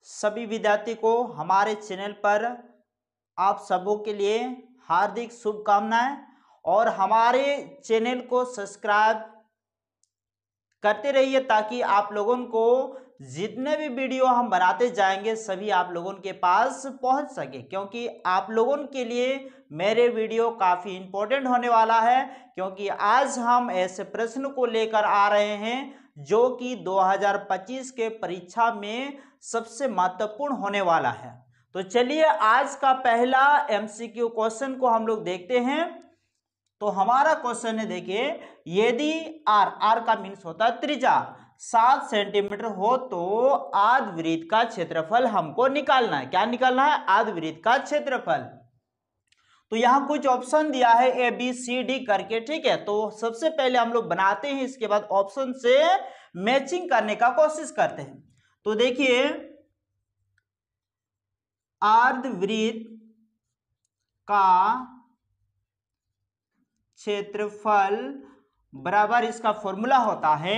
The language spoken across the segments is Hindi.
सभी विद्यार्थी को हमारे चैनल पर आप सबों के लिए हार्दिक शुभकामनाएं और हमारे चैनल को सब्सक्राइब करते रहिए ताकि आप लोगों को जितने भी वीडियो हम बनाते जाएंगे सभी आप लोगों के पास पहुंच सके, क्योंकि आप लोगों के लिए मेरे वीडियो काफ़ी इम्पोर्टेंट होने वाला है। क्योंकि आज हम ऐसे प्रश्न को लेकर आ रहे हैं जो कि 2025 के परीक्षा में सबसे महत्वपूर्ण होने वाला है। तो चलिए आज का पहला MCQ क्वेश्चन को हम लोग देखते हैं। तो हमारा क्वेश्चन है, देखिए, यदि आर का मीन्स होता है त्रिज्या 7 सेंटीमीटर हो तो अर्धवृत्त का क्षेत्रफल हमको निकालना है। क्या निकालना है? अर्धवृत्त का क्षेत्रफल। तो यहाँ कुछ ऑप्शन दिया है ABCD करके, ठीक है। तो सबसे पहले हम लोग बनाते हैं, इसके बाद ऑप्शन से मैचिंग करने का कोशिश करते हैं। तो देखिए, अर्धवृत्त का क्षेत्रफल बराबर इसका फॉर्मूला होता है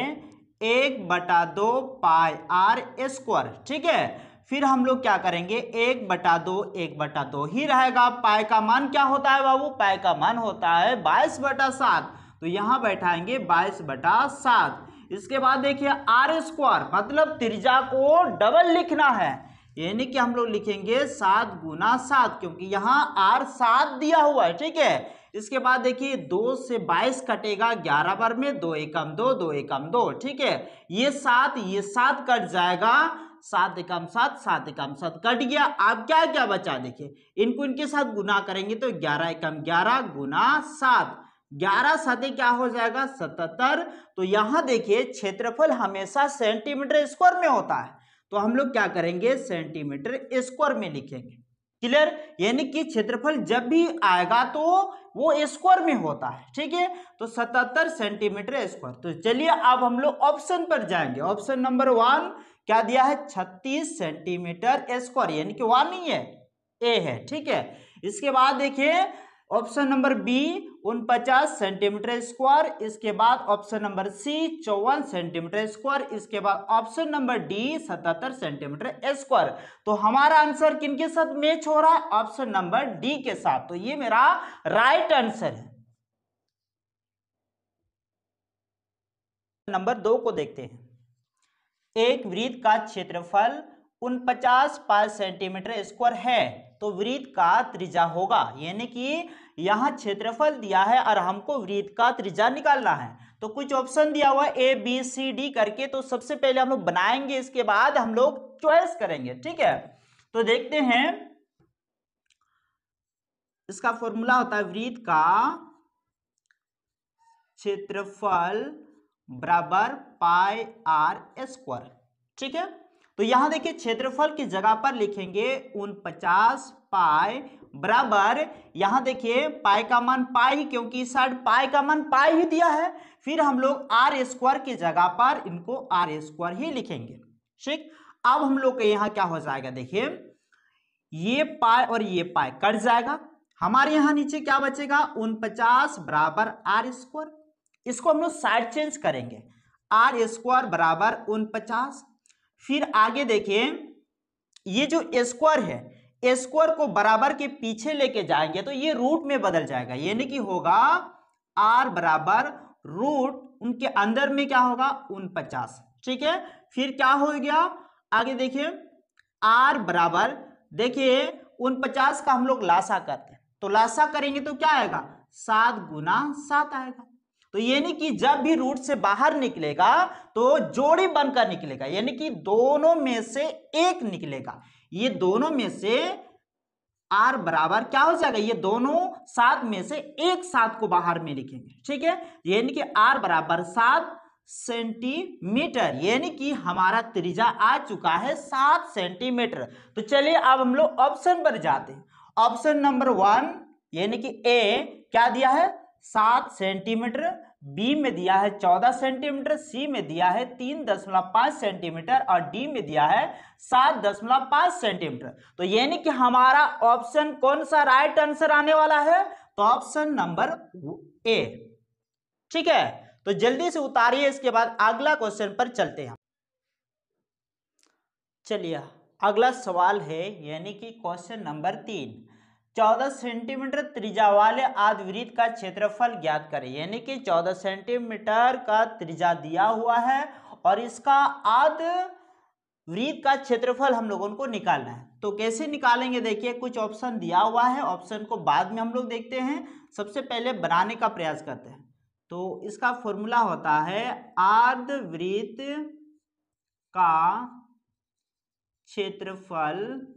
1/2 पाई आर स्क्वायर, ठीक है। फिर हम लोग क्या करेंगे, 1/2 ही रहेगा। पाई का मान क्या होता है बाबू? पाई का मान होता है 22/7। तो यहां बैठाएंगे 22/7। इसके बाद देखिए आर स्क्वायर मतलब त्रिज्या को डबल लिखना है, यानी कि हम लोग लिखेंगे 7 × 7, क्योंकि यहाँ आर 7 दिया हुआ है, ठीक है। इसके बाद देखिए 2 से 22 कटेगा 11 बार में, 2 एकम 2, 2 एकम 2, ठीक है। ये 7 कट जाएगा, 7 एकम 7, 7 एकम 7 कट गया। अब क्या क्या बचा, देखिए इनको इनके साथ गुना करेंगे तो 11 एकम 11 × 7, 11 7 क्या हो जाएगा? 77। तो यहां देखिए क्षेत्रफल हमेशा सेंटीमीटर स्क्वायर में होता है, तो हम लोग क्या करेंगे, सेंटीमीटर स्क्वायर में लिखेंगे। क्लियर? यानी कि क्षेत्रफल जब भी आएगा तो वो स्क्वायर में होता है, ठीक है। तो 77 सेंटीमीटर स्क्वायर। तो चलिए अब हम लोग ऑप्शन पर जाएंगे। ऑप्शन नंबर 1 क्या दिया है? 36 सेंटीमीटर स्क्वायर, यानी कि 1 नहीं है, ए है, ठीक है। इसके बाद देखिए option number B 49 centimetre square. इसके बाद option number C 54 centimetre square. इसके बाद option number D 77 centimetre square. तो हमारा आंसर किनके साथ मैच हो रहा है? ऑप्शन नंबर डी के साथ। तो ये मेरा राइट आंसर है। नंबर 2 को देखते हैं। एक वृत्त का क्षेत्रफल 49 पाई सेंटीमीटर स्क्वायर है, तो वृत्त का त्रिज्या होगा, यानी कि यहां क्षेत्रफल दिया है और हमको वृत्त का त्रिज्या निकालना है। तो कुछ ऑप्शन दिया हुआ ABCD करके, तो सबसे पहले हम लोग बनाएंगे, इसके बाद हम लोग चॉइस करेंगे, ठीक है। तो देखते हैं, इसका फॉर्मूला होता है वृत्त का क्षेत्रफल बराबर पाई आर स्क्वायर, ठीक है। तो यहां देखिए क्षेत्रफल की जगह पर लिखेंगे 49 पाई बराबर, यहां देखिए पाई का मान पाई, क्योंकि इस साइड पाई का मान पाई ही दिया है। फिर हम लोग आर स्क्वायर की जगह पर इनको आर स्क्वायर ही लिखेंगे, ठीक। अब हम लोग के यहां क्या हो जाएगा, देखिए ये पाई और ये पाई कट जाएगा, हमारे यहां नीचे क्या बचेगा? 49 बराबर आर स्क्वायर। इसको हम लोग साइड चेंज करेंगे, आर स्क्वायर बराबर 49। फिर आगे देखिए ये जो स्क्वायर है, स्क्वायर को बराबर के पीछे लेके जाएंगे तो ये रूट में बदल जाएगा, यानी कि होगा आर बराबर रूट उनके अंदर में क्या होगा? 49, ठीक है। फिर क्या हो गया आगे देखिए, आर बराबर, देखिए 49 का हम लोग लासा करते हैं, तो लासा करेंगे तो क्या आएगा? 7 × 7 आएगा। तो यानी कि जब भी रूट से बाहर निकलेगा तो जोड़ी बनकर निकलेगा, यानी कि दोनों में से एक निकलेगा। ये दोनों में से आर बराबर क्या हो जाएगा? ये दोनों 7 में से एक 7 को बाहर में लिखेंगे, ठीक है। यानी कि आर बराबर 7 सेंटीमीटर, यानी कि हमारा त्रिज्या आ चुका है 7 सेंटीमीटर। तो चलिए अब हम लोग ऑप्शन पर जाते हैं। ऑप्शन नंबर 1 यानी कि ए क्या दिया है? 7 सेंटीमीटर। बी में दिया है 14 सेंटीमीटर। सी में दिया है 3.5 सेंटीमीटर और डी में दिया है 7.5 सेंटीमीटर। तो यानी कि हमारा ऑप्शन कौन सा राइट आंसर आने वाला है? तो ऑप्शन नंबर ए, ठीक है। तो जल्दी से उतारिए, इसके बाद अगला क्वेश्चन पर चलते हैं। चलिए अगला सवाल है यानी कि क्वेश्चन नंबर 3, 14 सेंटीमीटर त्रिज्या वाले अर्धवृत्त का क्षेत्रफल ज्ञात करें। यानी कि 14 सेंटीमीटर का त्रिज्या दिया हुआ है और इसका अर्धवृत्त का क्षेत्रफल हम लोगों को निकालना है। तो कैसे निकालेंगे, देखिए कुछ ऑप्शन दिया हुआ है, ऑप्शन को बाद में हम लोग देखते हैं, सबसे पहले बनाने का प्रयास करते हैं। तो इसका फॉर्मूला होता है अर्धवृत्त का क्षेत्रफल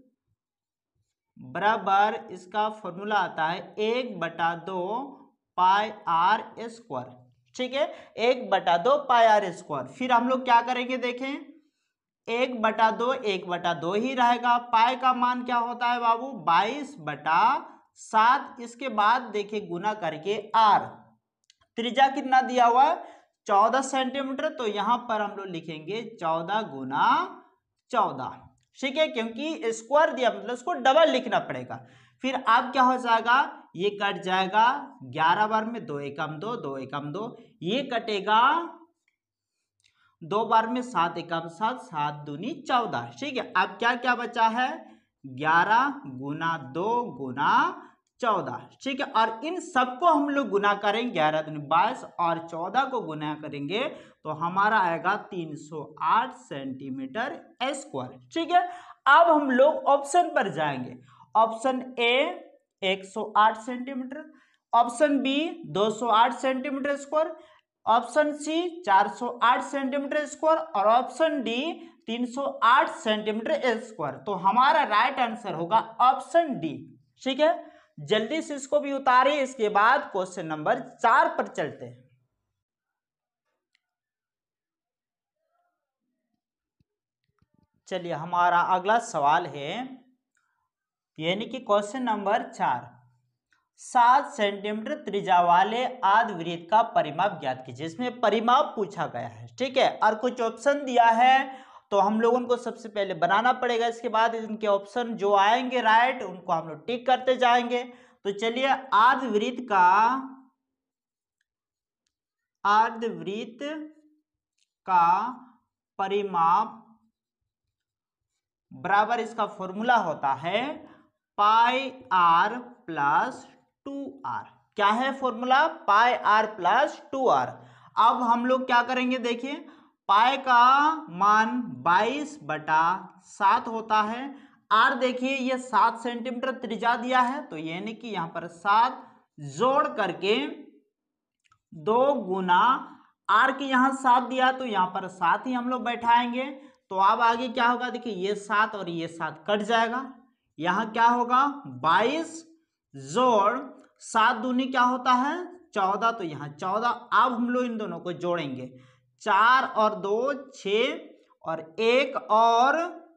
बराबर, इसका फॉर्मूला आता है 1/2 पाई आर स्क्वायर। ठीक है, 1/2 पाई आर स्क्वायर। फिर हम लोग क्या करेंगे, देखें 1/2 ही रहेगा। पाई का मान क्या होता है बाबू, 22/7। इसके बाद देखिए गुना करके आर, त्रिज्या कितना दिया हुआ है 14 सेंटीमीटर, तो यहां पर हम लोग लिखेंगे 14 गुना 14। ठीक है, क्योंकि स्क्वायर दिया मतलब उसको डबल लिखना पड़ेगा। फिर अब क्या हो जाएगा, ये कट जाएगा 11 बार में, 2 एकम 2, 2 एकम 2, ये कटेगा 2 बार में, 7 एकम 7, 7 दूनी 14। ठीक है, अब क्या क्या बचा है 11 गुना 2 गुना 14। ठीक है, और इन सबको हम लोग गुना करेंगे, 11 दूनी 22 और 14 को गुना करेंगे तो हमारा आएगा 308 सेंटीमीटर स्क्वायर। ठीक है, अब हम लोग ऑप्शन पर जाएंगे। Option A 108 centimetre, option B 208 centimetre square, option C 408 centimetre square और ऑप्शन डी 308 सेंटीमीटर स्क्वायर। तो हमारा राइट आंसर होगा ऑप्शन डी। ठीक है, जल्दी से इसको भी उतारिए, इसके बाद क्वेश्चन नंबर 4 पर चलते हैं। चलिए, हमारा अगला सवाल है यानी कि क्वेश्चन नंबर 4, 7 सेंटीमीटर त्रिज्या वाले अर्धवृत्त का परिमाप ज्ञात कीजिए। इसमें परिमाप पूछा गया है। ठीक है, और कुछ ऑप्शन दिया है तो हम लोगों को सबसे पहले बनाना पड़ेगा, इसके बाद इनके ऑप्शन जो आएंगे राइट उनको हम लोग टिक करते जाएंगे। तो चलिए, अर्धवृत्त का परिमाप बराबर, इसका फॉर्मूला होता है पाई आर प्लस 2r। क्या है formula, pi are plus 2r। अब हम लोग क्या करेंगे, देखिए पाई का मान 22/7 होता है, आर देखिए ये 7 सेंटीमीटर त्रिज्या दिया है, तो यानी कि यहां पर 7 जोड़ करके 2 गुना आर की यहां 7 दिया तो यहां पर 7 ही हम लोग बैठाएंगे। तो अब आगे क्या होगा, देखिए ये 7 और ये 7 कट जाएगा, यहां क्या होगा 22 जोड़ 7 दूनी क्या होता है 14, तो यहां 14। अब हम लोग इन दोनों को जोड़ेंगे, 4 और 2 6 और 1 और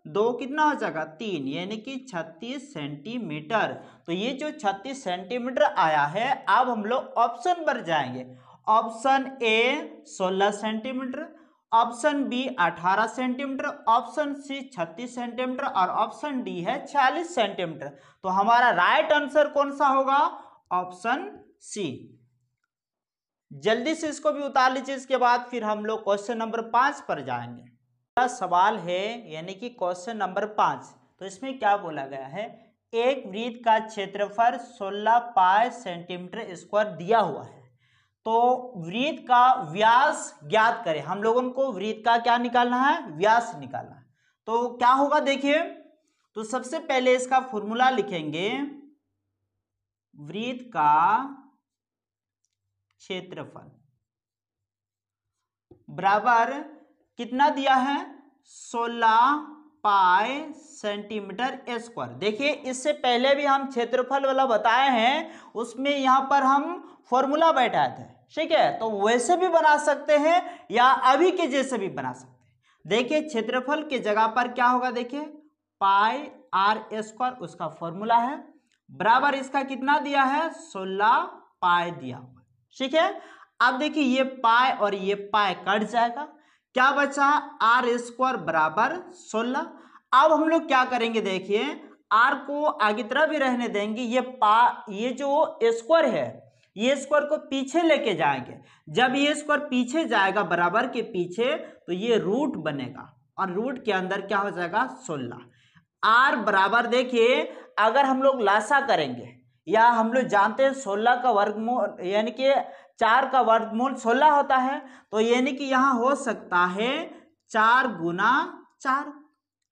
2 कितना हो जाएगा 3, यानी कि 36 सेंटीमीटर। तो ये जो 36 सेंटीमीटर आया है, अब हम लोग ऑप्शन पर जाएंगे। Option A 16 centimetre, option B 18 centimetre, option C 36 centimetre और ऑप्शन डी है 46 सेंटीमीटर। तो हमारा राइट आंसर कौन सा होगा, ऑप्शन सी। जल्दी से इसको भी उतार लीजिए, इसके बाद फिर हम लोग क्वेश्चन नंबर 5 पर जाएंगे। अगला सवाल है यानी कि क्वेश्चन नंबर 5। तो इसमें क्या बोला गया है, एक वृत्त का क्षेत्रफल 16 पाई सेंटीमीटर स्क्वायर दिया हुआ है, तो वृत्त का व्यास ज्ञात करें। हम लोगों को वृत्त का क्या निकालना है, व्यास निकालना है। तो क्या होगा देखिए, तो सबसे पहले इसका फॉर्मूला लिखेंगे, वृत्त का क्षेत्रफल बराबर कितना दिया है 16 पाई सेंटीमीटर स्क्वायर। देखिए इससे पहले भी हम क्षेत्रफल वाला बताए हैं, उसमें यहां पर हम फॉर्मूला बैठाए थे। ठीक है, तो वैसे भी बना सकते हैं या अभी के जैसे भी बना सकते हैं। देखिए क्षेत्रफल के जगह पर क्या होगा, देखिए पाई आर स्क्वायर उसका फॉर्मूला है, बराबर इसका कितना दिया है 16 पाई दिया हुआ। ठीक है, अब देखिए ये पाई और ये पाई कट जाएगा, क्या बचा आर स्क्वायर बराबर 16। अब हम लोग क्या करेंगे, देखिए आर को आगे तरफ भी रहने देंगे, ये जो स्क्वायर है ये स्क्वायर को पीछे लेके जाएंगे। जब ये स्क्वायर पीछे जाएगा बराबर के पीछे, तो ये रूट बनेगा और रूट के अंदर क्या हो जाएगा 16। आर बराबर देखिए, अगर हम लोग लासा करेंगे या हम लोग जानते हैं 16 का वर्गमूल यानी कि 4 का वर्गमूल 16 होता है, तो यानी कि यहाँ हो सकता है 4 गुना 4।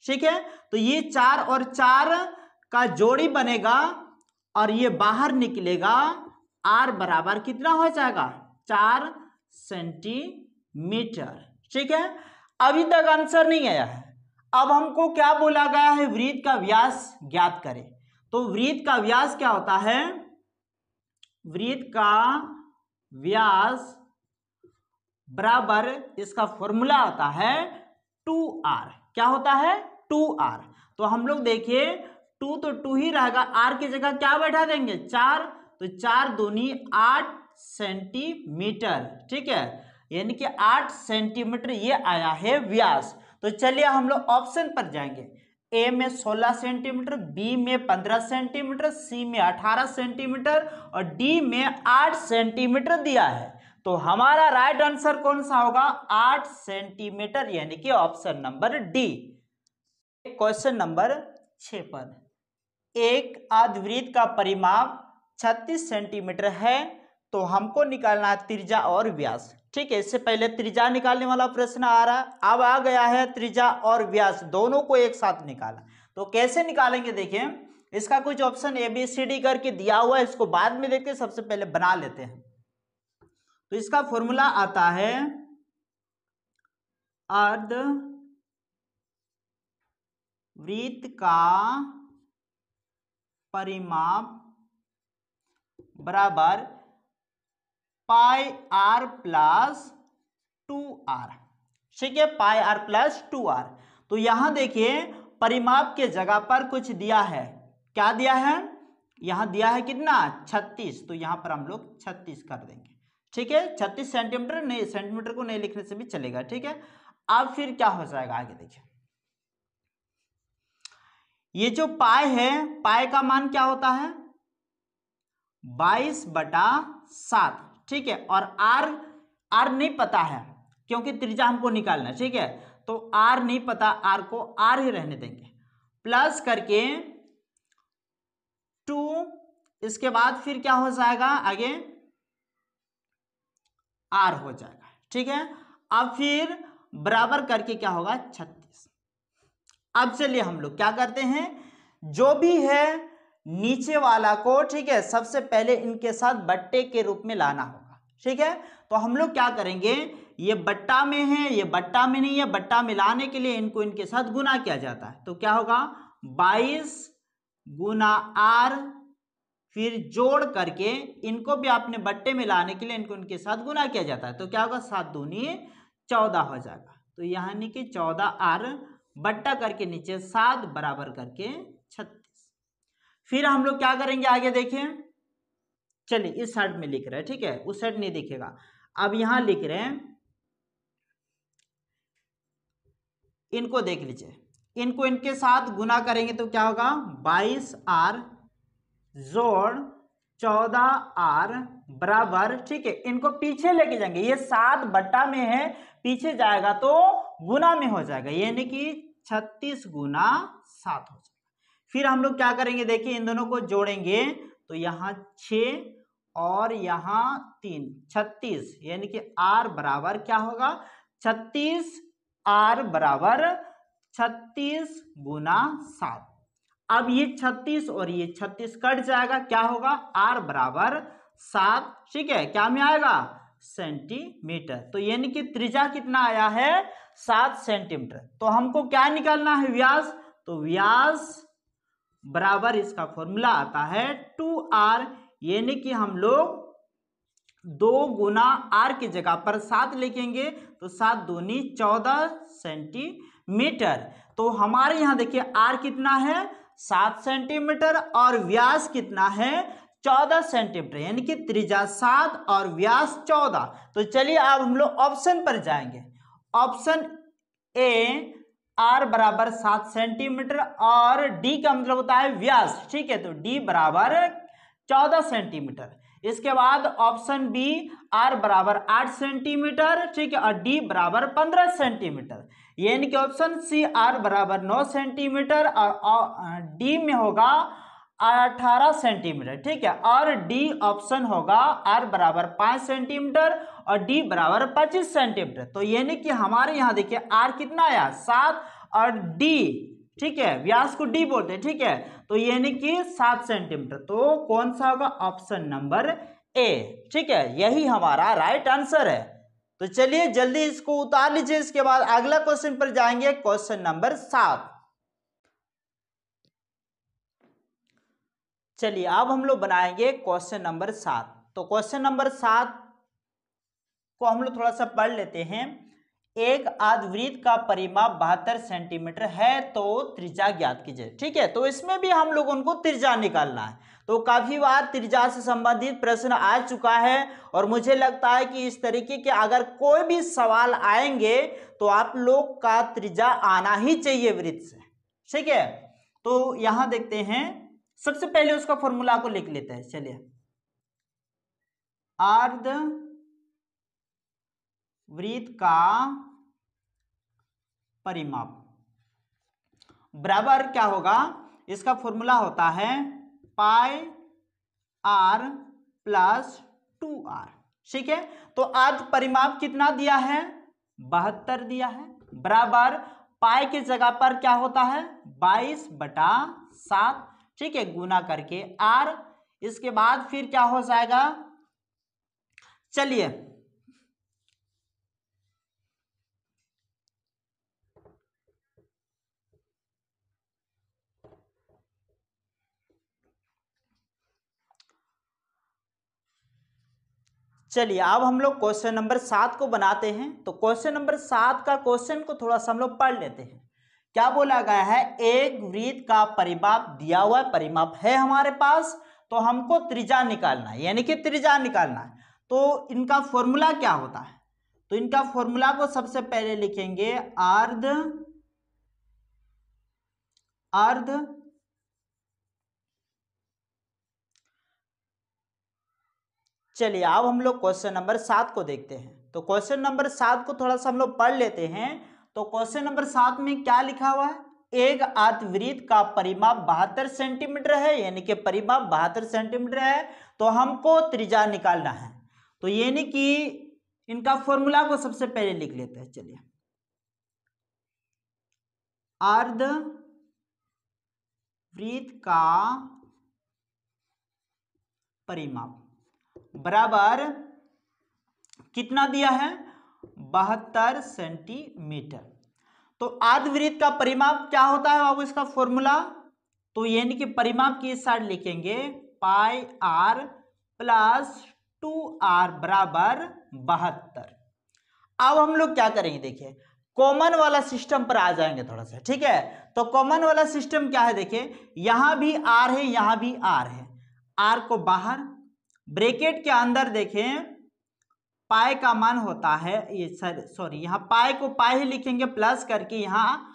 ठीक है, तो ये 4 और 4 का जोड़ी बनेगा और ये बाहर निकलेगा, आर बराबर कितना हो जाएगा 4 सेंटीमीटर। ठीक है, अभी तक आंसर नहीं आया है। अब हमको क्या बोला गया है, वृत्त का व्यास ज्ञात करें। तो वृत्त का व्यास क्या होता है, वृत्त का व्यास बराबर इसका फॉर्मूला होता है 2r। क्या होता है 2r। तो हम लोग देखिए 2 तो 2 ही रहेगा, r की जगह क्या बैठा देंगे 4, तो 4 दूनी 8 सेंटीमीटर। ठीक है, यानी कि 8 सेंटीमीटर ये आया है व्यास। तो चलिए हम लोग ऑप्शन पर जाएंगे। ए में 16 सेंटीमीटर, बी में 15 सेंटीमीटर, सी में 18 सेंटीमीटर और डी में 8 सेंटीमीटर दिया है। तो हमारा राइट आंसर कौन सा होगा 8 सेंटीमीटर, यानी कि option number D. Question number 6 पर, एक अर्धवृत्त का परिमाप 36 सेंटीमीटर है, तो हमको निकालना है त्रिज्या और व्यास। ठीक है, इससे पहले त्रिज्या निकालने वाला प्रश्न आ रहा है, अब आ गया है त्रिज्या और व्यास दोनों को एक साथ निकाला। तो कैसे निकालेंगे देखिए, इसका कुछ ऑप्शन ABCD करके दिया हुआ है, इसको बाद में देखते हैं, सबसे पहले बना लेते हैं। तो इसका फॉर्मूला आता है अर्धवृत्त का परिमाप बराबर पाई आर प्लस 2r। ठीक है, पाई आर प्लस 2r। तो यहां देखिए परिमाप के जगह पर कुछ दिया है, क्या दिया है, यहां दिया है कितना 36, तो यहां पर हम लोग 36 कर देंगे। ठीक है, 36 सेंटीमीटर, नहीं सेंटीमीटर को नहीं लिखने से भी चलेगा। ठीक है, अब फिर क्या हो जाएगा आगे देखिए, ये जो पाई है, पाई का मान क्या होता है 22/7। ठीक है, और आर नहीं पता है क्योंकि त्रिज्या हमको निकालना है। ठीक है, तो आर नहीं पता, आर को आर ही रहने देंगे, प्लस करके 2, इसके बाद फिर क्या हो जाएगा आगे आर हो जाएगा। ठीक है, अब फिर बराबर करके क्या होगा 36। अब चलिए हम लोग क्या करते हैं, जो भी है नीचे वाला को, ठीक है, सबसे पहले इनके साथ बट्टे के रूप में लाना होगा। ठीक है, तो हम लोग क्या करेंगे, ये बट्टा में है, ये बट्टा में नहीं है, बट्टा मिलाने के लिए इनको इनके साथ गुना किया जाता है। तो क्या होगा 22 गुना r, फिर जोड़ करके इनको भी आपने बट्टे में लाने के लिए इनको इनके साथ गुना किया जाता है। तो क्या होगा 7 दूनी 14 हो जाएगा। तो यानी कि 14r बट्टा करके नीचे 7 बराबर करके 36। फिर हम लोग क्या करेंगे आगे देखिए, चलिए इस साइड में लिख रहे हैं। ठीक है, उस साइड नहीं दिखेगा, अब यहां लिख रहे हैं, इनको देख लीजिए, इनको इनके साथ गुना करेंगे तो क्या होगा 22r जोड़ 14r बराबर, ठीक है, इनको पीछे लेके जाएंगे, ये 7 बट्टा में है, पीछे जाएगा तो गुना में हो जाएगा, यानी कि 36 गुना 7 हो जाएगा। फिर हम लोग क्या करेंगे देखिए, इन दोनों को जोड़ेंगे तो यहाँ 6 और यहाँ 3, 36, यानी कि r बराबर क्या होगा 36, r बराबर 36 गुना 7। अब ये 36 और ये 36 कट जाएगा, क्या होगा r बराबर 7। ठीक है, क्या में आएगा सेंटीमीटर। तो यानी कि त्रिज्या कितना आया है 7 सेंटीमीटर। तो हमको क्या निकालना है व्यास, तो व्यास बराबर इसका फॉर्मूला आता है 2r, यानी कि हम लोग 2 गुना r की जगह पर 7 लिखेंगे, तो 7 दूनी 14 सेंटीमीटर। तो हमारे यहां देखिए r कितना है 7 सेंटीमीटर और व्यास कितना है 14 सेंटीमीटर, यानी कि त्रिज्या 7 और व्यास 14। तो चलिए अब हम लोग ऑप्शन पर जाएंगे। ऑप्शन ए r बराबर 7 सेंटीमीटर और d का मतलब होता है व्यास। ठीक है, तो d बराबर 14 सेंटीमीटर। इसके बाद ऑप्शन बी आर बराबर 8 सेंटीमीटर, ठीक है, और डी बराबर 15 सेंटीमीटर। यानी कि ऑप्शन सी आर बराबर 9 सेंटीमीटर और डी में होगा 18 सेंटीमीटर, ठीक है, और डी ऑप्शन होगा आर बराबर 5 सेंटीमीटर और डी बराबर 25 सेंटीमीटर। तो यानी कि हमारे यहाँ देखिए आर कितना आया 7 और डी, ठीक है, व्यास को डी बोलते हैं, ठीक है, तो यानी कि 7 सेंटीमीटर। तो कौन सा होगा ऑप्शन नंबर ए, ठीक है, यही हमारा राइट आंसर है। तो चलिए जल्दी इसको उतार लीजिए। इसके बाद अगला क्वेश्चन पर जाएंगे, क्वेश्चन नंबर 7। चलिए अब हम लोग बनाएंगे क्वेश्चन नंबर 7। तो क्वेश्चन नंबर 7 को हम लोग थोड़ा सा पढ़ लेते हैं। एक अर्धवृत्त का परिमाप 72 सेंटीमीटर है, तो त्रिज्या ज्ञात कीजिए, ठीक है। तो इसमें भी हम लोगों को त्रिज्या निकालना है। तो काफी बार त्रिज्या से संबंधित प्रश्न आ चुका है और मुझे लगता है कि इस तरीके के अगर कोई भी सवाल आएंगे तो आप लोग का त्रिज्या आना ही चाहिए वृत्त से, ठीक है। तो यहां देखते हैं, सबसे पहले उसका फॉर्मूला को लिख लेते हैं। चलिए, अर्धवृत्त का परिमाप बराबर क्या होगा, इसका फॉर्मूला होता है पाई आर प्लस 2r, ठीक है। तो अर्ध परिमाप कितना दिया है 72 दिया है, बराबर पाई की जगह पर क्या होता है 22/7, ठीक है, गुना करके r। इसके बाद फिर क्या हो जाएगा, चलिए अब हम लोग क्वेश्चन नंबर 7 को बनाते हैं। तो क्वेश्चन नंबर 7 का क्वेश्चन को थोड़ा सा हम लोग पढ़ लेते हैं। क्या बोला गया है, एक वृत्त का परिमाप दिया हुआ परिमाप है हमारे पास, तो हमको त्रिज्या निकालना है, यानी कि त्रिज्या निकालना है। तो इनका फॉर्मूला क्या होता है, तो इनका फॉर्मूला को सबसे पहले लिखेंगे अर्ध चलिए अब हम लोग क्वेश्चन नंबर 7 को देखते हैं। तो क्वेश्चन नंबर 7 को थोड़ा सा हम लोग पढ़ लेते हैं। तो क्वेश्चन नंबर 7 में क्या लिखा हुआ है, एक अर्धवृत्त का परिमाप 72 सेंटीमीटर है, यानी कि परिमाप 72 सेंटीमीटर है, तो हमको त्रिज्या निकालना है। तो यानी कि इनका फॉर्मूला को सबसे पहले लिख लेते हैं। चलिए, अर्धवृत्त का परिमाप बराबर कितना दिया है 72 सेंटीमीटर। तो अर्धवृत्त का परिमाप क्या होता है बाबू, इसका फॉर्मूला, तो यानी कि परिमाप की इस साइड लिखेंगे पाई आर प्लस 2r बराबर 72। अब हम लोग क्या करेंगे, देखिए कॉमन वाला सिस्टम पर आ जाएंगे थोड़ा सा, ठीक है। तो कॉमन वाला सिस्टम क्या है, देखिए यहां भी r है, यहां भी r है, r को बाहर, ब्रैकेट के अंदर देखें पाई का मान होता है, ये सॉरी यहाँ पाई को पाई ही लिखेंगे प्लस करके, यहाँ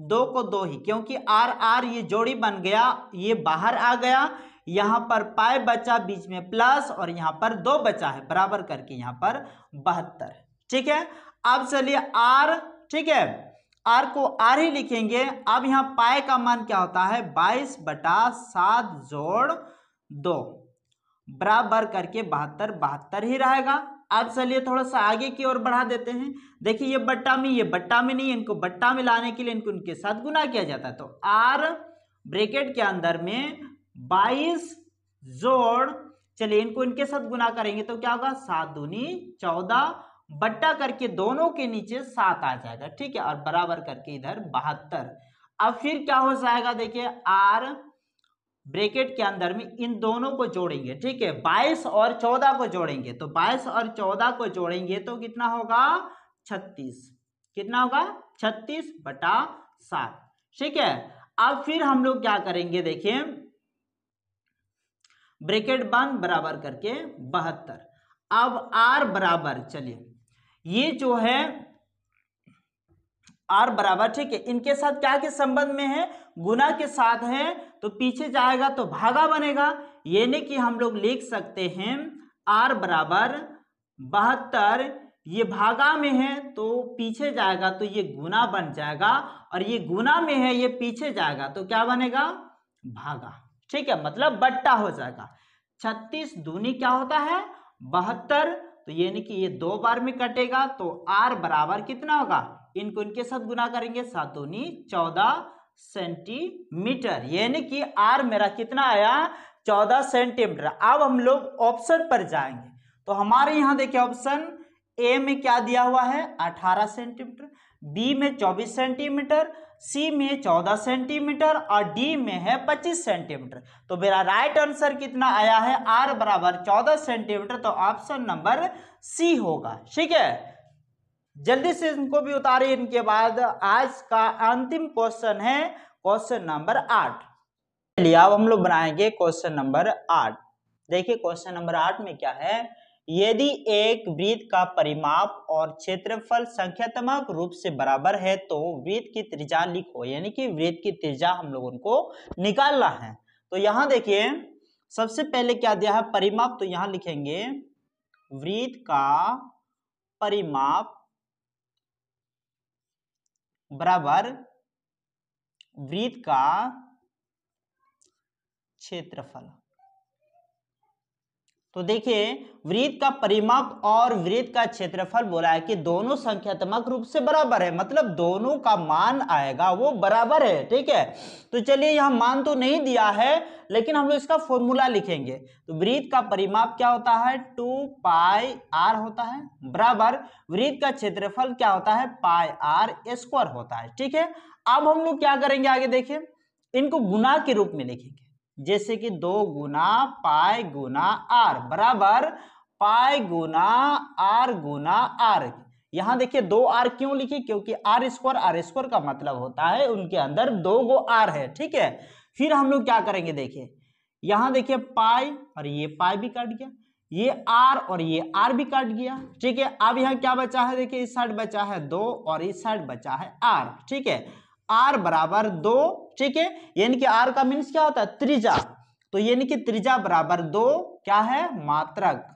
2 को 2 ही, क्योंकि आर आर ये जोड़ी बन गया, ये बाहर आ गया, यहाँ पर पाई बचा, बीच में प्लस और यहाँ पर 2 बचा है, बराबर करके यहाँ पर 72, ठीक है। अब चलिए आर, ठीक है, आर को आर ही लिखेंगे। अब यहाँ पाई का मान क्या होता है 22/7 जोड़ 2 बराबर करके 72 ही रहेगा। अब चलिए थोड़ा सा आगे की ओर बढ़ा देते हैं। देखिए ये बट्टा में नहीं, इनको बट्टा में लाने के लिए इनको इनके साथ गुना किया जाता है। तो आर ब्रैकेट के अंदर में 22 जोड़, चलिए इनको इनके साथ गुना करेंगे तो क्या होगा 7 दूनी 14 बट्टा करके दोनों के नीचे 7 आ जाएगा, ठीक है, और बराबर करके इधर 72। अब फिर क्या हो जाएगा, देखिए आर ब्रैकेट के अंदर में इन दोनों को जोड़ेंगे, ठीक है, 22 और 14 को जोड़ेंगे, तो 22 और 14 को जोड़ेंगे तो कितना होगा 36, कितना होगा 36/7, ठीक है। अब फिर हम लोग क्या करेंगे, देखिए ब्रैकेट बंद बराबर करके 72। अब आर बराबर, चलिए ये जो है आर बराबर, ठीक है, इनके साथ क्या के संबंध में है, गुना के साथ है, तो पीछे जाएगा तो भागा बनेगा, यानी कि हम लोग लिख सकते हैं r बराबर 72, ये भागा में है तो पीछे जाएगा तो ये गुना बन जाएगा, और ये गुना में है ये पीछे जाएगा तो क्या बनेगा, भागा। ठीक है, मतलब बट्टा हो जाएगा। 36 दूनी क्या होता है 72, तो यानी कि ये 2 बार में कटेगा तो r बराबर कितना होगा, इनको इनके साथ गुना करेंगे, 7 दूनी 14 सेंटीमीटर, यानी कि r मेरा कितना आया 14 सेंटीमीटर। अब हम लोग ऑप्शन पर जाएंगे तो हमारे यहाँ देखिए ऑप्शन ए में क्या दिया हुआ है 18 सेंटीमीटर, बी में 24 सेंटीमीटर, सी में 14 सेंटीमीटर और डी में है 25 सेंटीमीटर। तो मेरा राइट आंसर कितना आया है r बराबर 14 सेंटीमीटर, तो ऑप्शन नंबर सी होगा। ठीक है, जल्दी से इनको भी उतारिए। इनके बाद आज का अंतिम क्वेश्चन है क्वेश्चन नंबर 8। चलिए अब हम लोग बनाएंगे क्वेश्चन नंबर 8। देखिए क्वेश्चन नंबर 8 में क्या है, यदि एक वृत्त का परिमाप और क्षेत्रफल संख्यात्मक रूप से बराबर है तो वृत्त की त्रिज्या लिखो, यानी कि वृत्त की त्रिज्या हम लोगों को निकालना है। तो यहाँ देखिए सबसे पहले क्या दिया है परिमाप, तो यहाँ लिखेंगे वृत्त का परिमाप बराबर वृत्त का क्षेत्रफल। तो देखिए वृत्त का परिमाप और वृत्त का क्षेत्रफल बोला है कि दोनों संख्यात्मक रूप से बराबर है, मतलब दोनों का मान आएगा वो बराबर है। ठीक है, तो चलिए यहाँ मान तो नहीं दिया है लेकिन हम लोग इसका फॉर्मूला लिखेंगे। तो वृत्त का परिमाप क्या होता है 2 पाई r होता है, बराबर वृत्त का क्षेत्रफल क्या होता है पाई r स्क्वायर होता है। ठीक है, अब हम लोग क्या करेंगे आगे देखिए, इनको गुना के रूप में लिखेंगे, जैसे कि 2 गुना पाई गुना r बराबर पाई गुना r गुना r। यहां देखिए 2r क्यों लिखी, क्योंकि r स्क्वायर का मतलब होता है उनके अंदर 2 गो r है। ठीक है, फिर हम लोग क्या करेंगे देखिए, यहां देखिए पाई और ये पाई भी कट गया, ये r और ये r भी कट गया। ठीक है, अब यहाँ क्या बचा है देखिए, इस साइड बचा है 2 और इस साइड बचा है r। ठीक है, r बराबर 2। ठीक है, यानी कि r का मीन्स क्या होता है त्रिज्या, तो यानी कि त्रिज्या बराबर 2 क्या है मात्रक।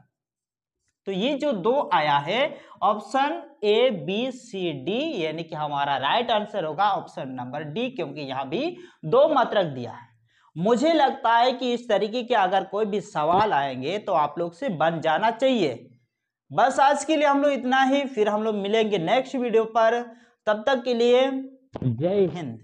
तो ये जो 2 आया है option A B C D, यानी कि हमारा राइट आंसर होगा ऑप्शन नंबर डी, क्योंकि यहां भी 2 मात्रक दिया है। मुझे लगता है कि इस तरीके के अगर कोई भी सवाल आएंगे तो आप लोग से बन जाना चाहिए। बस आज के लिए हम लोग इतना ही, फिर हम लोग मिलेंगे नेक्स्ट वीडियो पर। तब तक के लिए जय हिंद।